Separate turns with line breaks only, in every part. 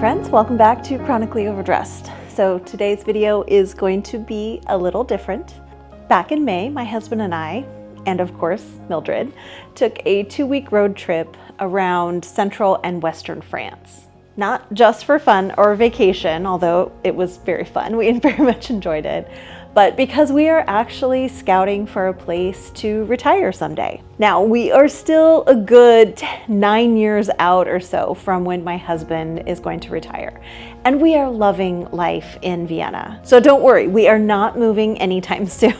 friends, welcome back to Chronically Overdressed. So today's video is going to be a little different. Back in May, my husband and I, and of course Mildred, took a 2-week road trip around central and western France. Not just for fun or vacation, although it was very fun, we very much enjoyed it, but because we are actually scouting for a place to retire someday. Now, we are still a good 9 years out or so from when my husband is going to retire, and we are loving life in Vienna. So don't worry, we are not moving anytime soon,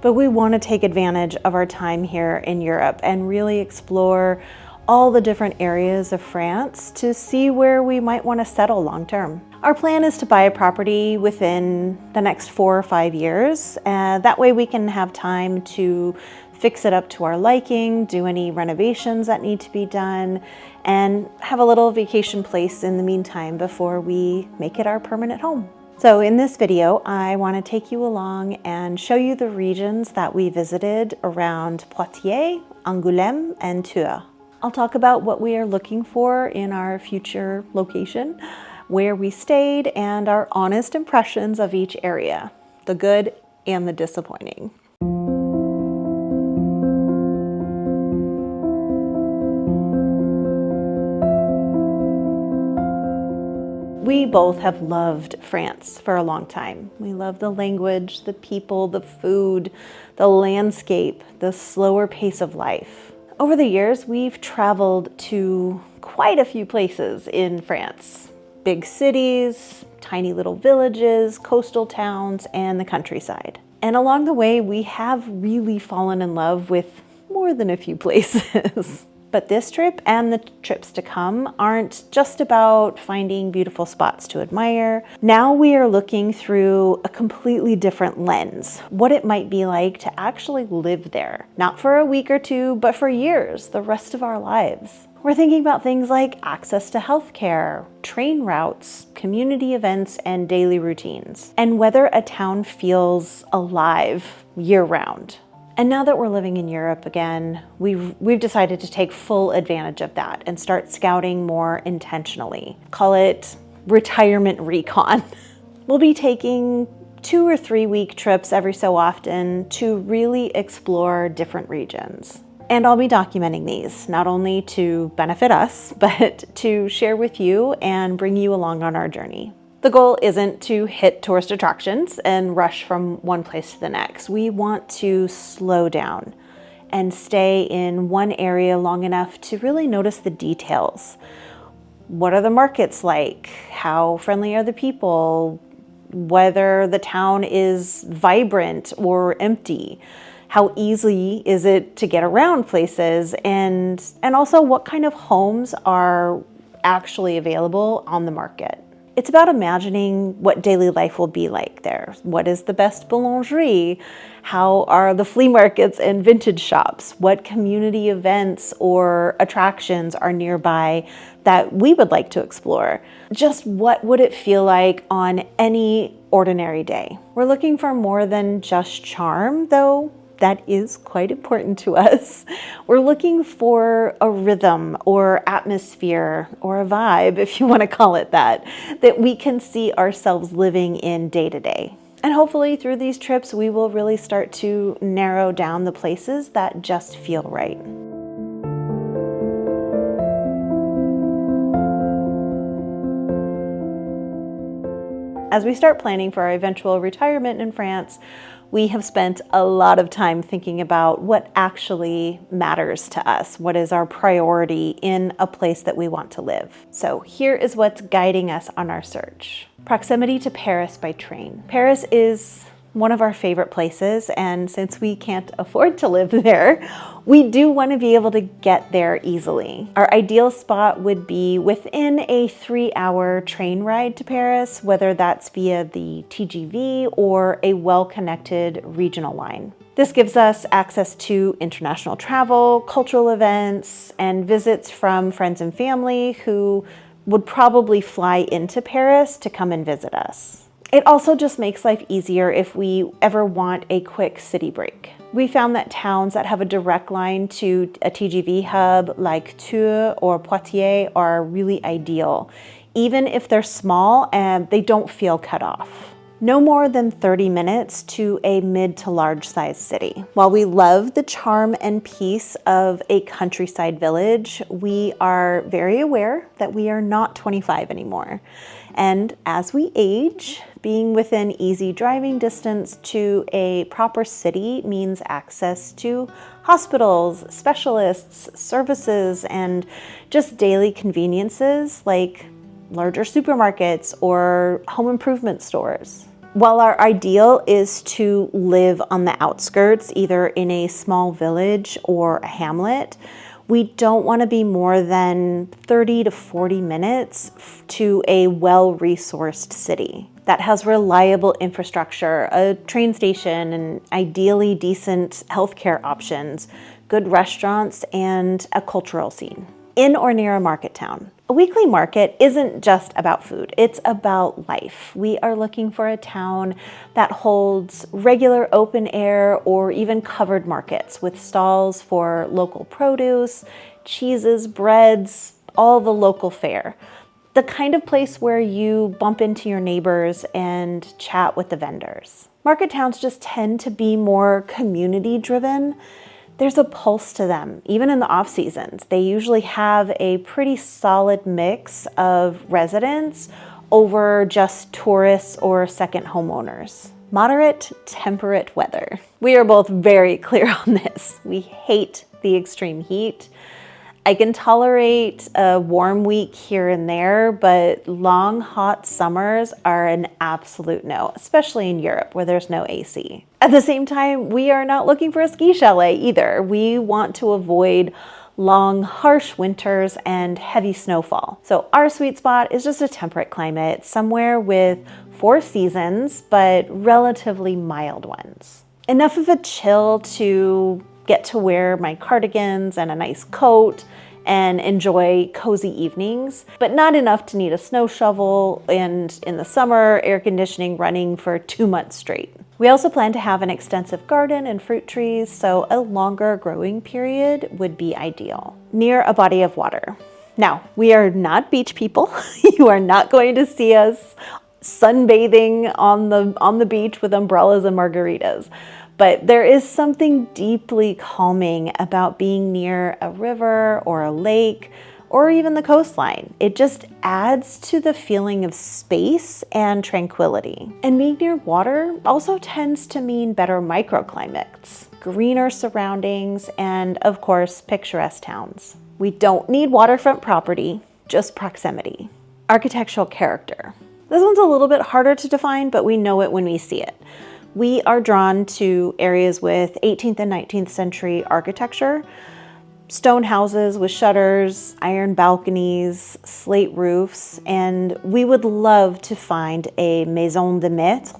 but we want to take advantage of our time here in Europe and really explore all the different areas of France to see where we might want to settle long term. Our plan is to buy a property within the next 4 or 5 years. That way we can have time to fix it up to our liking, do any renovations that need to be done, and have a little vacation place in the meantime before we make it our permanent home. So in this video, I want to take you along and show you the regions that we visited around Poitiers, Angoulême, and Tours. I'll talk about what we are looking for in our future location, where we stayed, and our honest impressions of each area, the good and the disappointing. We both have loved France for a long time. We love the language, the people, the food, the landscape, the slower pace of life. Over the years, we've traveled to quite a few places in France. Big cities, tiny little villages, coastal towns, and the countryside. And along the way, we have really fallen in love with more than a few places. But this trip and the trips to come aren't just about finding beautiful spots to admire. Now we are looking through a completely different lens, what it might be like to actually live there. Not for a week or two, but for years, the rest of our lives. We're thinking about things like access to healthcare, train routes, community events, and daily routines, and whether a town feels alive year-round. And now that we're living in Europe again, we've decided to take full advantage of that and start scouting more intentionally. Call it retirement recon. We'll be taking 2 or 3 week trips every so often to really explore different regions. And I'll be documenting these, not only to benefit us, but to share with you and bring you along on our journey. The goal isn't to hit tourist attractions and rush from one place to the next. We want to slow down and stay in one area long enough to really notice the details. What are the markets like? How friendly are the people? Whether the town is vibrant or empty? How easy is it to get around places? And also what kind of homes are actually available on the market? It's about imagining what daily life will be like there. What is the best boulangerie? How are the flea markets and vintage shops? What community events or attractions are nearby that we would like to explore? Just what would it feel like on any ordinary day? We're looking for more than just charm, though that is quite important to us. We're looking for a rhythm or atmosphere or a vibe, if you want to call it that we can see ourselves living in day to day. And hopefully through these trips, we will really start to narrow down the places that just feel right. As we start planning for our eventual retirement in France, we have spent a lot of time thinking about what actually matters to us. What is our priority in a place that we want to live? So here is what's guiding us on our search. Proximity to Paris by train. Paris is one of our favorite places, and since we can't afford to live there, we do want to be able to get there easily. Our ideal spot would be within a 3-hour train ride to Paris, whether that's via the TGV or a well-connected regional line. This gives us access to international travel, cultural events, and visits from friends and family who would probably fly into Paris to come and visit us. It also just makes life easier if we ever want a quick city break. We found that towns that have a direct line to a TGV hub like Tours or Poitiers are really ideal even if they're small and they don't feel cut off. No more than 30 minutes to a mid to large size city. While we love the charm and peace of a countryside village, we are very aware that we are not 25 anymore. And as we age, being within easy driving distance to a proper city means access to hospitals, specialists, services, and just daily conveniences like larger supermarkets or home improvement stores. While our ideal is to live on the outskirts, either in a small village or a hamlet, we don't want to be more than 30 to 40 minutes to a well-resourced city that has reliable infrastructure, a train station, and ideally decent healthcare options, good restaurants, and a cultural scene. In or near a market town. A weekly market isn't just about food, it's about life. We are looking for a town that holds regular open air or even covered markets with stalls for local produce, cheeses, breads, all the local fare. The kind of place where you bump into your neighbors and chat with the vendors. Market towns just tend to be more community driven. There's a pulse to them, even in the off seasons. They usually have a pretty solid mix of residents over just tourists or second homeowners. Moderate, temperate weather. We are both very clear on this. We hate the extreme heat. I can tolerate a warm week here and there, but long, hot summers are an absolute no, especially in Europe where there's no AC. At the same time, we are not looking for a ski chalet either. We want to avoid long, harsh winters and heavy snowfall. So our sweet spot is just a temperate climate, somewhere with 4 seasons, but relatively mild ones. Enough of a chill to get to wear my cardigans and a nice coat and enjoy cozy evenings, but not enough to need a snow shovel and in the summer, air conditioning running for 2 months straight. We also plan to have an extensive garden and fruit trees, so a longer growing period would be ideal. Near a body of water. Now, we are not beach people. You are not going to see us sunbathing on the beach with umbrellas and margaritas. But there is something deeply calming about being near a river or a lake or even the coastline. It just adds to the feeling of space and tranquility. And being near water also tends to mean better microclimates, greener surroundings, and of course, picturesque towns. We don't need waterfront property, just proximity. Architectural character. This one's a little bit harder to define, but we know it when we see it. We are drawn to areas with 18th and 19th century architecture, stone houses with shutters, iron balconies, slate roofs, and we would love to find a maison de maître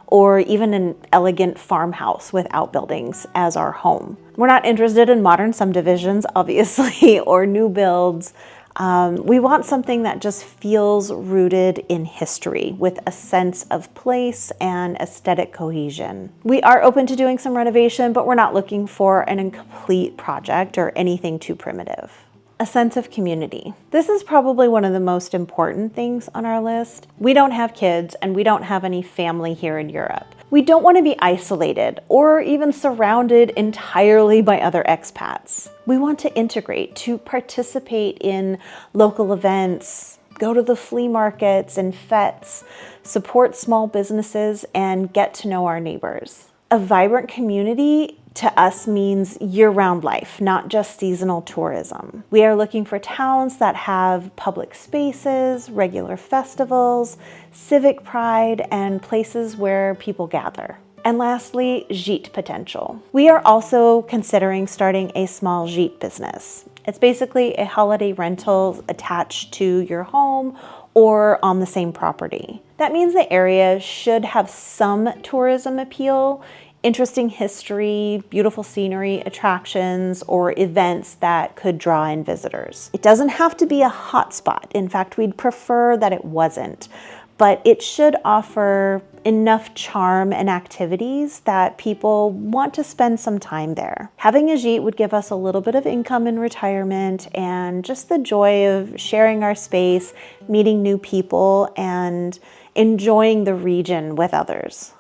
or even an elegant farmhouse with outbuildings as our home. We're not interested in modern subdivisions, obviously, or new builds. We want something that just feels rooted in history with a sense of place and aesthetic cohesion. We are open to doing some renovation, but we're not looking for an incomplete project or anything too primitive. A sense of community. This is probably one of the most important things on our list. We don't have kids and we don't have any family here in Europe. We don't want to be isolated or even surrounded entirely by other expats. We want to integrate, to participate in local events, go to the flea markets and fetes, support small businesses, and get to know our neighbors. A vibrant community to us means year-round life, not just seasonal tourism. We are looking for towns that have public spaces, regular festivals, civic pride, and places where people gather. And lastly, gîte potential. We are also considering starting a small gîte business. It's basically a holiday rental attached to your home or on the same property. That means the area should have some tourism appeal, interesting history, beautiful scenery, attractions, or events that could draw in visitors. It doesn't have to be a hotspot. In fact, we'd prefer that it wasn't. but it should offer enough charm and activities that people want to spend some time there. Having a gîte would give us a little bit of income in retirement and just the joy of sharing our space, meeting new people, and enjoying the region with others.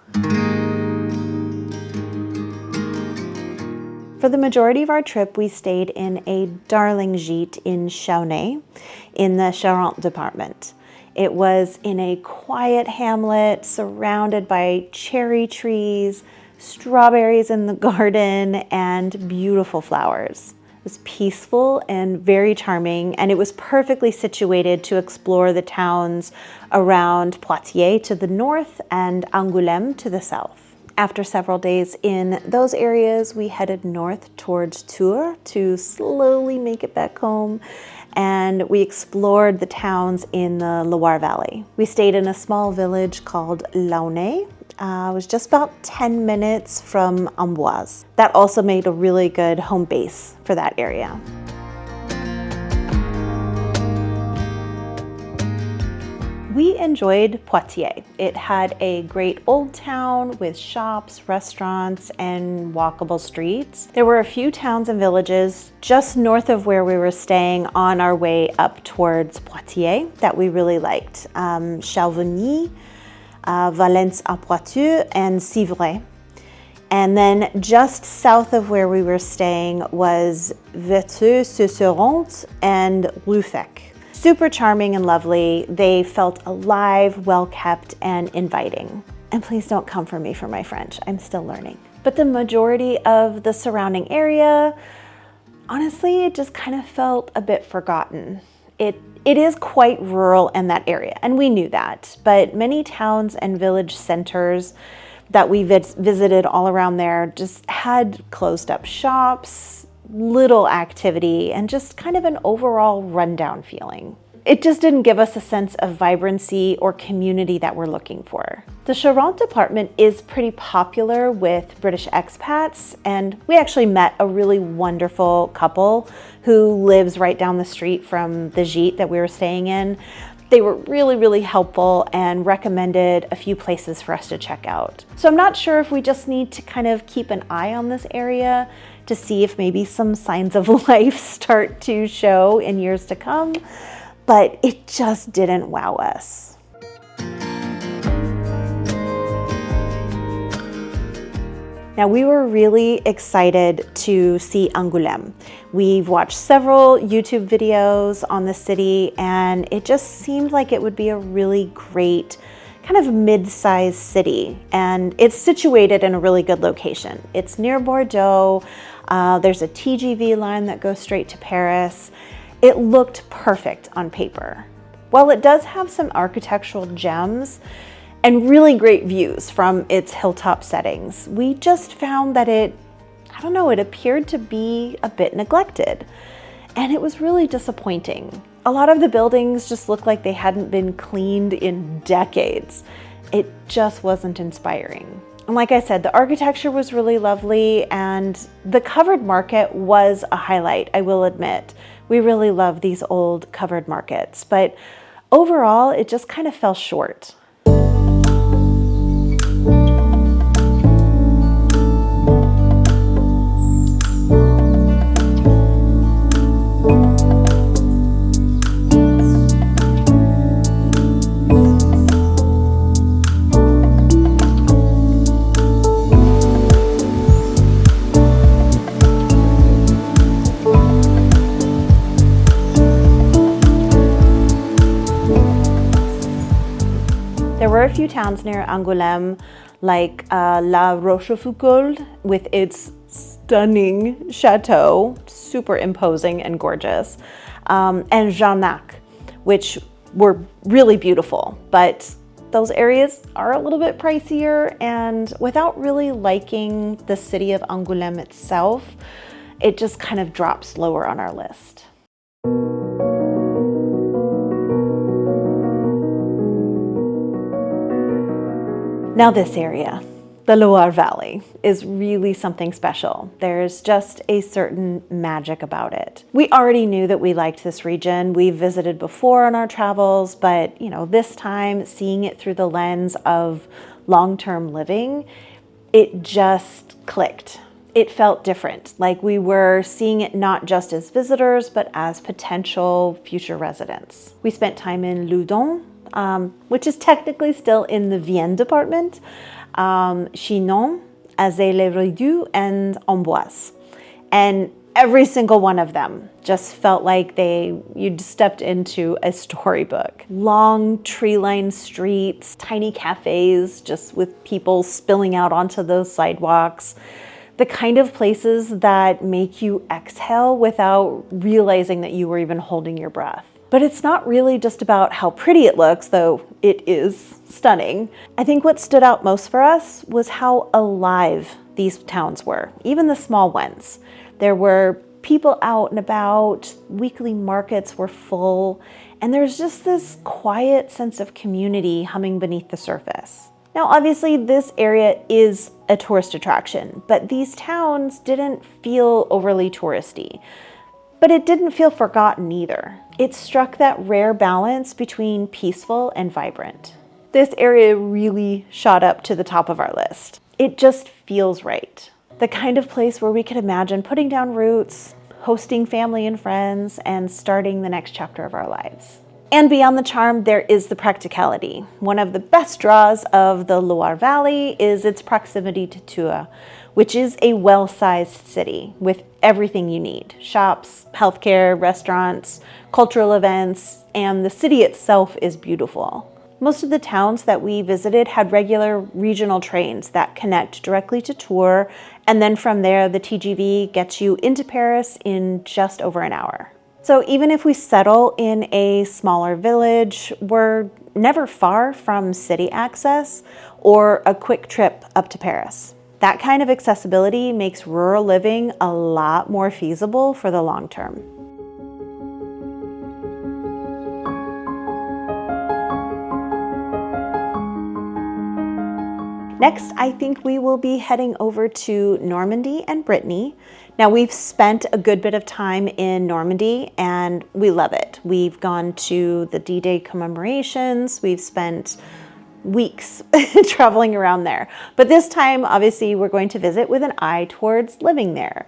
For the majority of our trip, we stayed in a darling gîte in Chaunay in the Charente department. It was in a quiet hamlet surrounded by cherry trees, strawberries in the garden, and beautiful flowers. It was peaceful and very charming, and it was perfectly situated to explore the towns around Poitiers to the north and Angoulême to the south. After several days in those areas, we headed north towards Tours to slowly make it back home, and we explored the towns in the Loire Valley. We stayed in a small village called Launay. It was just about 10 minutes from Amboise. That also made a really good home base for that area. We enjoyed Poitiers. It had a great old town with shops, restaurants, and walkable streets. There were a few towns and villages just north of where we were staying on our way up towards Poitiers that we really liked. Chalvigny, Valence-à-Poitou, and Civray. And then just south of where we were staying was Verteux-sur-Serente and Ruffec. Super charming and lovely. They felt alive, well-kept, and inviting. And please don't come for me for my French. I'm still learning. But the majority of the surrounding area, honestly, it just kind of felt a bit forgotten. It is quite rural in that area, and we knew that. But many towns and village centers that we visited all around there just had closed up shops, little activity, and just kind of an overall rundown feeling. It just didn't give us a sense of vibrancy or community that we're looking for. The Charente department is pretty popular with British expats, and we actually met a really wonderful couple who lives right down the street from the gîte that we were staying in. They were really, really helpful and recommended a few places for us to check out. So I'm not sure if we just need to kind of keep an eye on this area to see if maybe some signs of life start to show in years to come, but it just didn't wow us. Now, we were really excited to see Angoulême. We've watched several YouTube videos on the city, and it just seemed like it would be a really great kind of mid-sized city. And it's situated in a really good location. It's near Bordeaux. There's a TGV line that goes straight to Paris. It looked perfect on paper. While it does have some architectural gems and really great views from its hilltop settings, we just found that it appeared to be a bit neglected. And it was really disappointing. A lot of the buildings just looked like they hadn't been cleaned in decades. It just wasn't inspiring. And like I said, the architecture was really lovely, and the covered market was a highlight, I will admit. We really love these old covered markets, but overall, it just kind of fell short. There were a few towns near Angoulême, like La Rochefoucauld with its stunning chateau, super imposing and gorgeous, and Jarnac, which were really beautiful, but those areas are a little bit pricier, and without really liking the city of Angoulême itself, it just kind of drops lower on our list. Now this area. The Loire Valley is really something special. There's just a certain magic about it. We already knew that we liked this region. We've visited before on our travels, but this time seeing it through the lens of long-term living, it just clicked. It felt different, like we were seeing it not just as visitors, but as potential future residents. We spent time in Loudon, which is technically still in the Vienne department, Chinon, Azay-le-Rideau, and Amboise. And every single one of them just felt like you'd stepped into a storybook. Long tree-lined streets, tiny cafes, just with people spilling out onto those sidewalks. The kind of places that make you exhale without realizing that you were even holding your breath. But it's not really just about how pretty it looks, though it is stunning. I think what stood out most for us was how alive these towns were, even the small ones. There were people out and about, weekly markets were full, and there's just this quiet sense of community humming beneath the surface. Now, obviously, this area is a tourist attraction, but these towns didn't feel overly touristy. But it didn't feel forgotten either. It struck that rare balance between peaceful and vibrant. This area really shot up to the top of our list. It just feels right. The kind of place where we could imagine putting down roots, hosting family and friends, and starting the next chapter of our lives. And beyond the charm, there is the practicality. One of the best draws of the Loire Valley is its proximity to Tours, which is a well-sized city with everything you need. Shops, healthcare, restaurants, cultural events, and the city itself is beautiful. Most of the towns that we visited had regular regional trains that connect directly to Tours, and then from there, the TGV gets you into Paris in just over an hour. So even if we settle in a smaller village, we're never far from city access or a quick trip up to Paris. That kind of accessibility makes rural living a lot more feasible for the long term. Next, I think we will be heading over to Normandy and Brittany. Now, we've spent a good bit of time in Normandy and we love it. We've gone to the D-Day commemorations. We've spent weeks traveling around there. But this time, obviously, we're going to visit with an eye towards living there.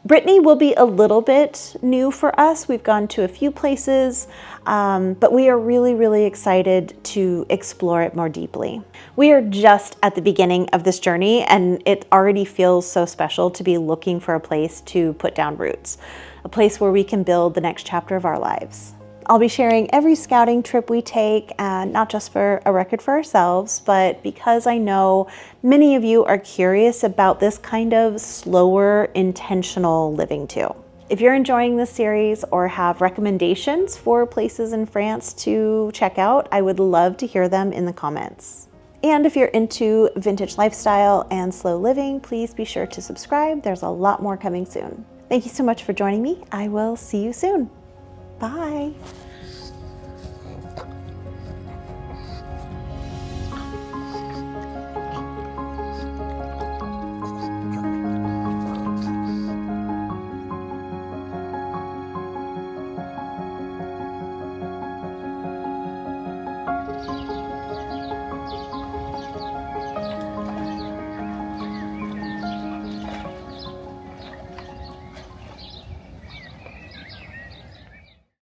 Brittany will be a little bit new for us. We've gone to a few places, but we are really, really excited to explore it more deeply. We are just at the beginning of this journey, and it already feels so special to be looking for a place to put down roots, a place where we can build the next chapter of our lives. I'll be sharing every scouting trip we take, not just for a record for ourselves, but because I know many of you are curious about this kind of slower, intentional living too. If you're enjoying this series or have recommendations for places in France to check out, I would love to hear them in the comments. And if you're into vintage lifestyle and slow living, please be sure to subscribe. There's a lot more coming soon. Thank you so much for joining me. I will see you soon. Bye.